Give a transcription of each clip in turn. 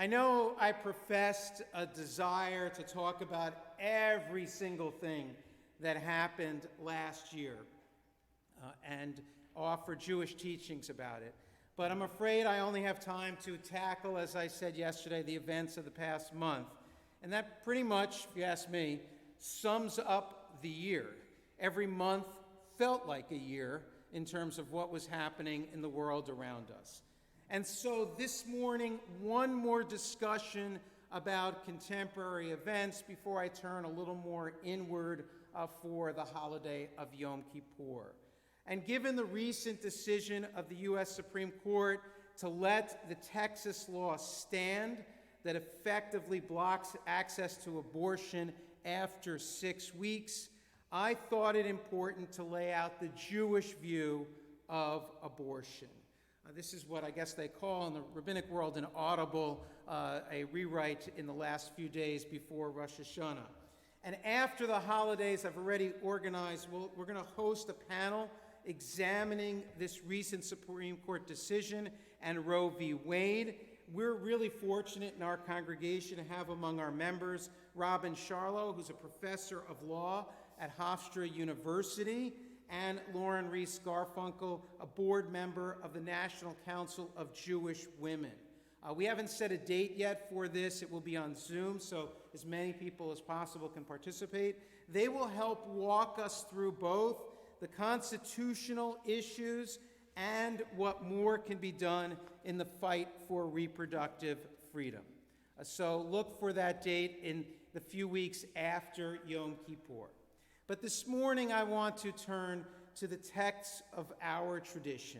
I know I professed a desire to talk about every single thing that happened last year and offer Jewish teachings about it. But I'm afraid I only have time to tackle, as I said yesterday, the events of the past month. And that pretty much, if you ask me, sums up the year. Every month felt like a year in terms of what was happening in the world around us. And so this morning, one more discussion about contemporary events before I turn a little more inward for the holiday of Yom Kippur. And given the recent decision of the U.S. Supreme Court to let the Texas law stand that effectively blocks access to abortion after 6 weeks, I thought it important to lay out the Jewish view of abortion. This is what I guess they call in the rabbinic world an audible, a rewrite in the last few days before Rosh Hashanah. And after the holidays, I've already organized, we're going to host a panel examining this recent Supreme Court decision and Roe v. Wade. We're really fortunate in our congregation to have among our members Rabbi Charlo, who's a professor of law at Hofstra University, and Lauren Reese Garfunkel, a board member of the National Council of Jewish Women. We haven't set a date yet for this. It will be on Zoom, so as many people as possible can participate. They will help walk us through both the constitutional issues and what more can be done in the fight for reproductive freedom. So look for that date in the few weeks after Yom Kippur. But this morning I want to turn to the text of our tradition.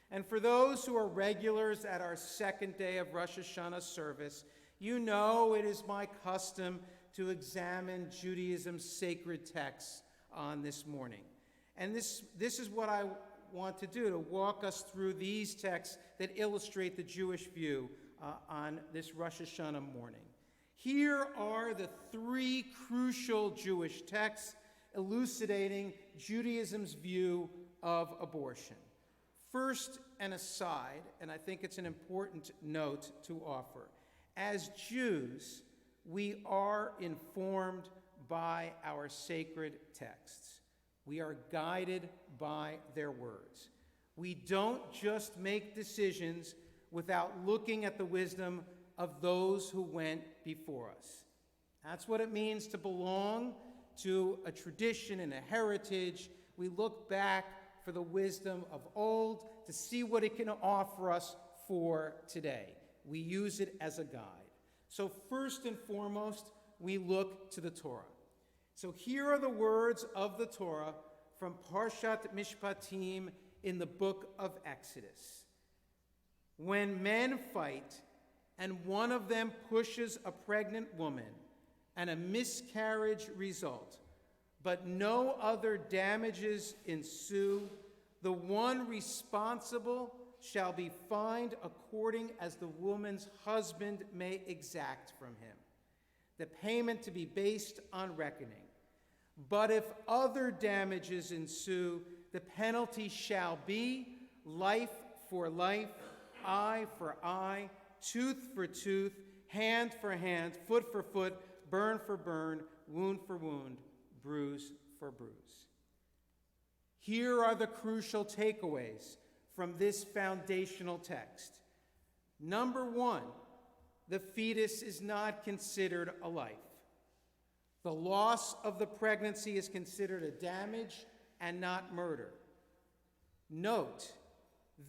And for those who are regulars at our second day of Rosh Hashanah service, you know it is my custom to examine Judaism's sacred texts on this morning. And this is what I want to do, to walk us through these texts that illustrate the Jewish view on this Rosh Hashanah morning. Here are the three crucial Jewish texts elucidating Judaism's view of abortion. First, an aside, and I think it's an important note to offer. As Jews, we are informed by our sacred texts. We are guided by their words. We don't just make decisions without looking at the wisdom of those who went before us. That's what it means to belong to a tradition and a heritage. We look back for the wisdom of old to see what it can offer us for today. We use it as a guide. So first and foremost, we look to the Torah. So here are the words of the Torah from Parshat Mishpatim in the book of Exodus. When men fight and one of them pushes a pregnant woman and a miscarriage result, but no other damages ensue, the one responsible shall be fined according as the woman's husband may exact from him, the payment to be based on reckoning. But if other damages ensue, the penalty shall be life for life, eye for eye, tooth for tooth, hand for hand, foot for foot, burn for burn, wound for wound, bruise for bruise. Here are the crucial takeaways from this foundational text. Number one, the fetus is not considered a life. The loss of the pregnancy is considered a damage and not murder. Note,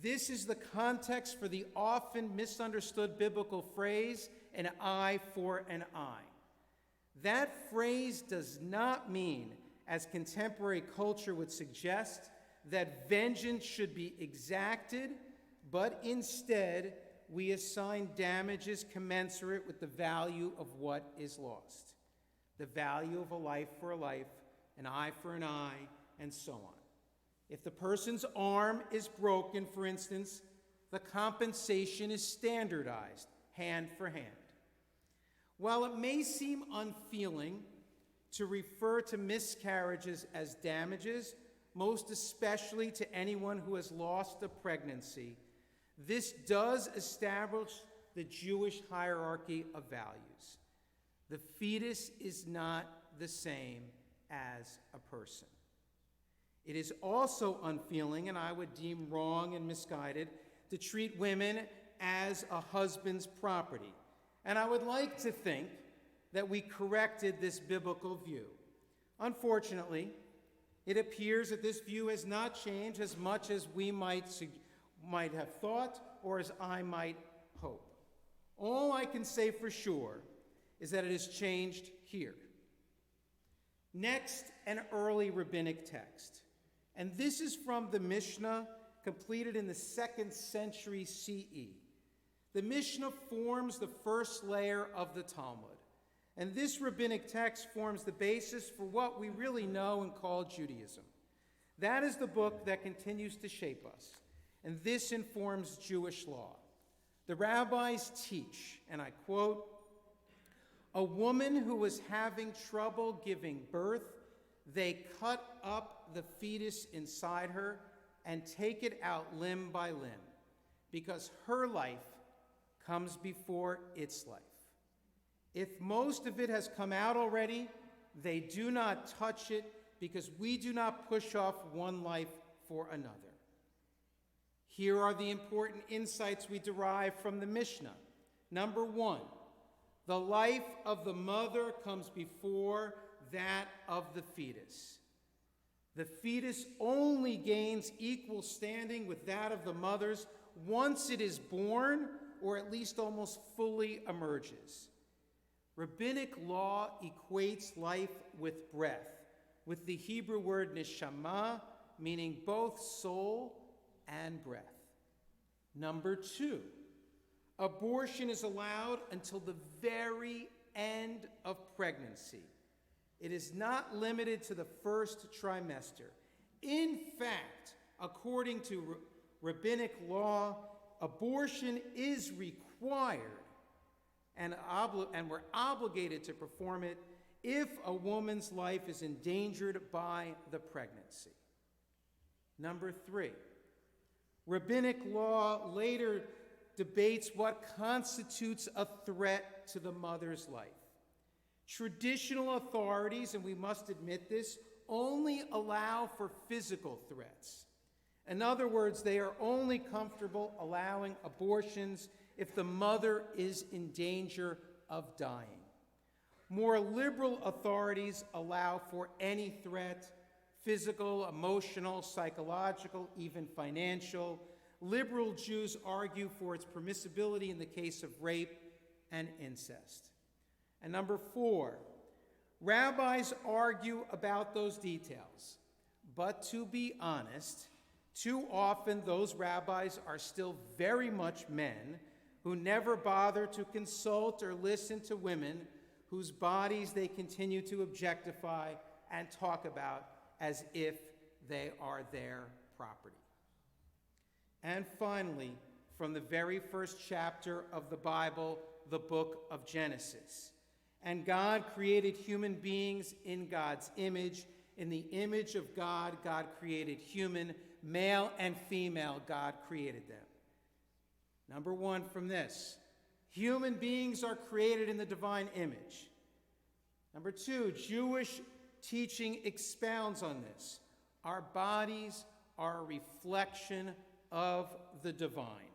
this is the context for the often misunderstood biblical phrase, an eye for an eye. That phrase does not mean, as contemporary culture would suggest, that vengeance should be exacted, but instead we assign damages commensurate with the value of what is lost. The value of a life for a life, an eye for an eye, and so on. If the person's arm is broken, for instance, the compensation is standardized, hand for hand. While it may seem unfeeling to refer to miscarriages as damages, most especially to anyone who has lost a pregnancy, this does establish the Jewish hierarchy of values. The fetus is not the same as a person. It is also unfeeling, and I would deem wrong and misguided, to treat women as a husband's property. And I would like to think that we corrected this biblical view. Unfortunately, it appears that this view has not changed as much as we might have thought or as I might hope. All I can say for sure is that it has changed here. Next, an early rabbinic text. And this is from the Mishnah, completed in the 2nd century CE. The Mishnah forms the first layer of the Talmud. And this rabbinic text forms the basis for what we really know and call Judaism. That is the book that continues to shape us. And this informs Jewish law. The rabbis teach, and I quote, "A woman who was having trouble giving birth, they cut up the fetus inside her and take it out limb by limb, because her life comes before its life. If most of it has come out already, they do not touch it, because we do not push off one life for another." Here are the important insights we derive from the Mishnah. Number one, the life of the mother comes before that of the fetus. The fetus only gains equal standing with that of the mother's once it is born, or at least almost fully emerges. Rabbinic law equates life with breath, with the Hebrew word neshama, meaning both soul and breath. Number two, abortion is allowed until the very end of pregnancy. It is not limited to the first trimester. In fact, according to rabbinic law, abortion is required, and we're obligated to perform it if a woman's life is endangered by the pregnancy. Number three, rabbinic law later debates what constitutes a threat to the mother's life. Traditional authorities, and we must admit this, only allow for physical threats. In other words, they are only comfortable allowing abortions if the mother is in danger of dying. More liberal authorities allow for any threat, physical, emotional, psychological, even financial. Liberal Jews argue for its permissibility in the case of rape and incest. And number four, rabbis argue about those details. But to be honest, too often those rabbis are still very much men who never bother to consult or listen to women whose bodies they continue to objectify and talk about as if they are their property. And finally, from the very first chapter of the Bible, the book of Genesis. And God created human beings in God's image. In the image of God, God created human, male and female, God created them. Number one from this, human beings are created in the divine image. Number two, Jewish teaching expounds on this. Our bodies are a reflection of the divine.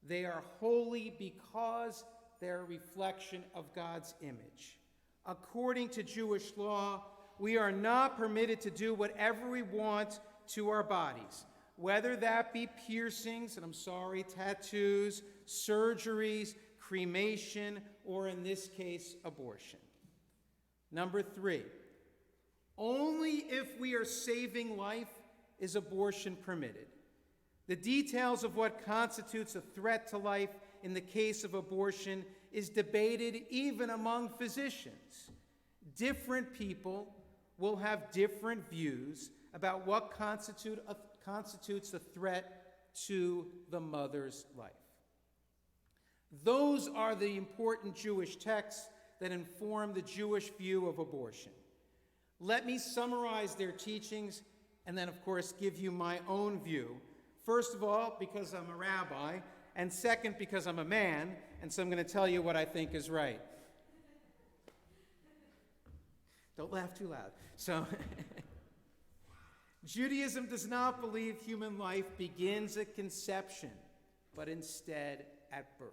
They are holy because they're a reflection of God's image. According to Jewish law, we are not permitted to do whatever we want to our bodies, whether that be piercings, and tattoos, surgeries, cremation, or in this case, abortion. Number three, only if we are saving life is abortion permitted. The details of what constitutes a threat to life in the case of abortion is debated even among physicians. Different people will have different views about what constitutes a threat to the mother's life. Those are the important Jewish texts that inform the Jewish view of abortion. Let me summarize their teachings and then, of course, give you my own view. First of all, because I'm a rabbi, and second, because I'm a man, and so I'm going to tell you what I think is right. Don't laugh too loud. So, Judaism does not believe human life begins at conception, but instead at birth.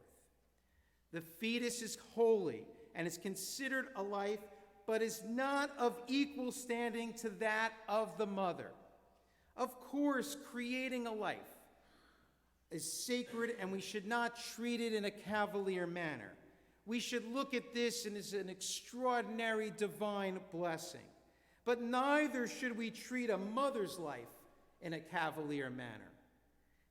The fetus is holy and is considered a life, but is not of equal standing to that of the mother. Of course, creating a life is sacred, and we should not treat it in a cavalier manner. We should look at this as an extraordinary divine blessing. But neither should we treat a mother's life in a cavalier manner.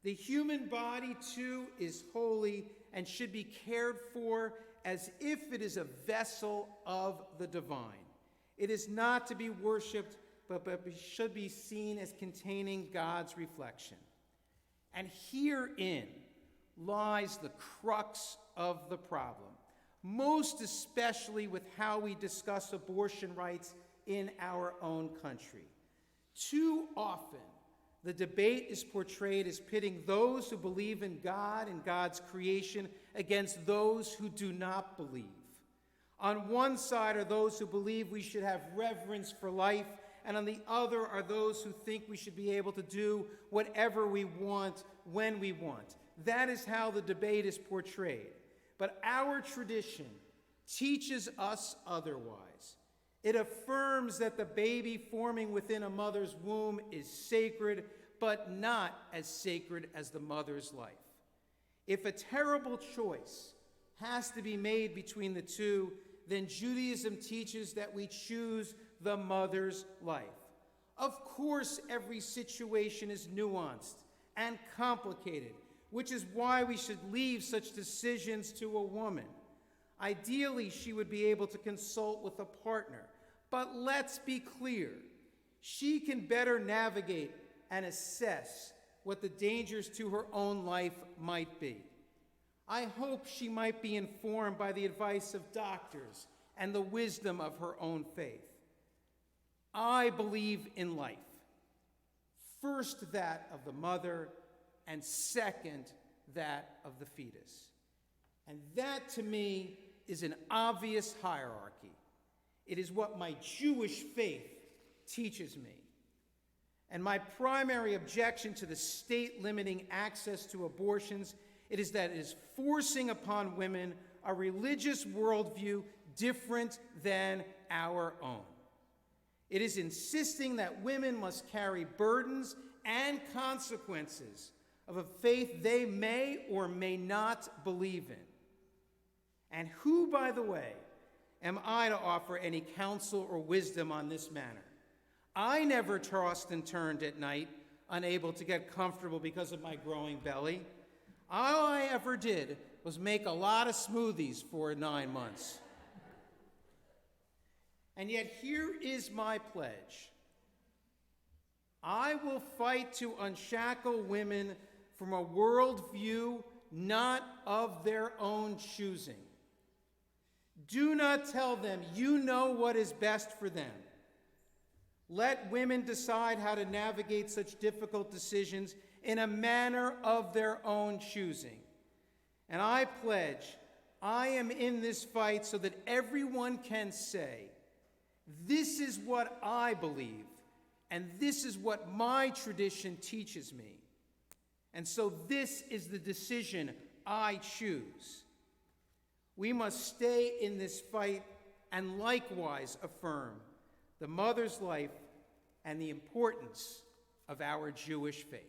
The human body, too, is holy and should be cared for as if it is a vessel of the divine. It is not to be worshipped, but should be seen as containing God's reflection. And herein lies the crux of the problem, most especially with how we discuss abortion rights in our own country. Too often, the debate is portrayed as pitting those who believe in God and God's creation against those who do not believe. On one side are those who believe we should have reverence for life, and on the other are those who think we should be able to do whatever we want, when we want. That is how the debate is portrayed. But our tradition teaches us otherwise. It affirms that the baby forming within a mother's womb is sacred, but not as sacred as the mother's life. If a terrible choice has to be made between the two, then Judaism teaches that we choose the mother's life. Of course, every situation is nuanced and complicated, which is why we should leave such decisions to a woman. Ideally, she would be able to consult with a partner, but let's be clear, she can better navigate and assess what the dangers to her own life might be. I hope she might be informed by the advice of doctors and the wisdom of her own faith. I believe in life. First, that of the mother, and second, that of the fetus. And that, to me, is an obvious hierarchy. It is what my Jewish faith teaches me. And my primary objection to the state limiting access to abortions is that it is forcing upon women a religious worldview different than our own. It is insisting that women must carry burdens and consequences of a faith they may or may not believe in. And who, by the way, am I to offer any counsel or wisdom on this matter? I never tossed and turned at night, unable to get comfortable because of my growing belly. All I ever did was make a lot of smoothies for 9 months. And yet here is my pledge. I will fight to unshackle women from a worldview not of their own choosing. Do not tell them you know what is best for them. Let women decide how to navigate such difficult decisions in a manner of their own choosing. And I pledge, I am in this fight so that everyone can say, this is what I believe, and this is what my tradition teaches me. And so this is the decision I choose. We must stay in this fight and likewise affirm the mother's life and the importance of our Jewish faith.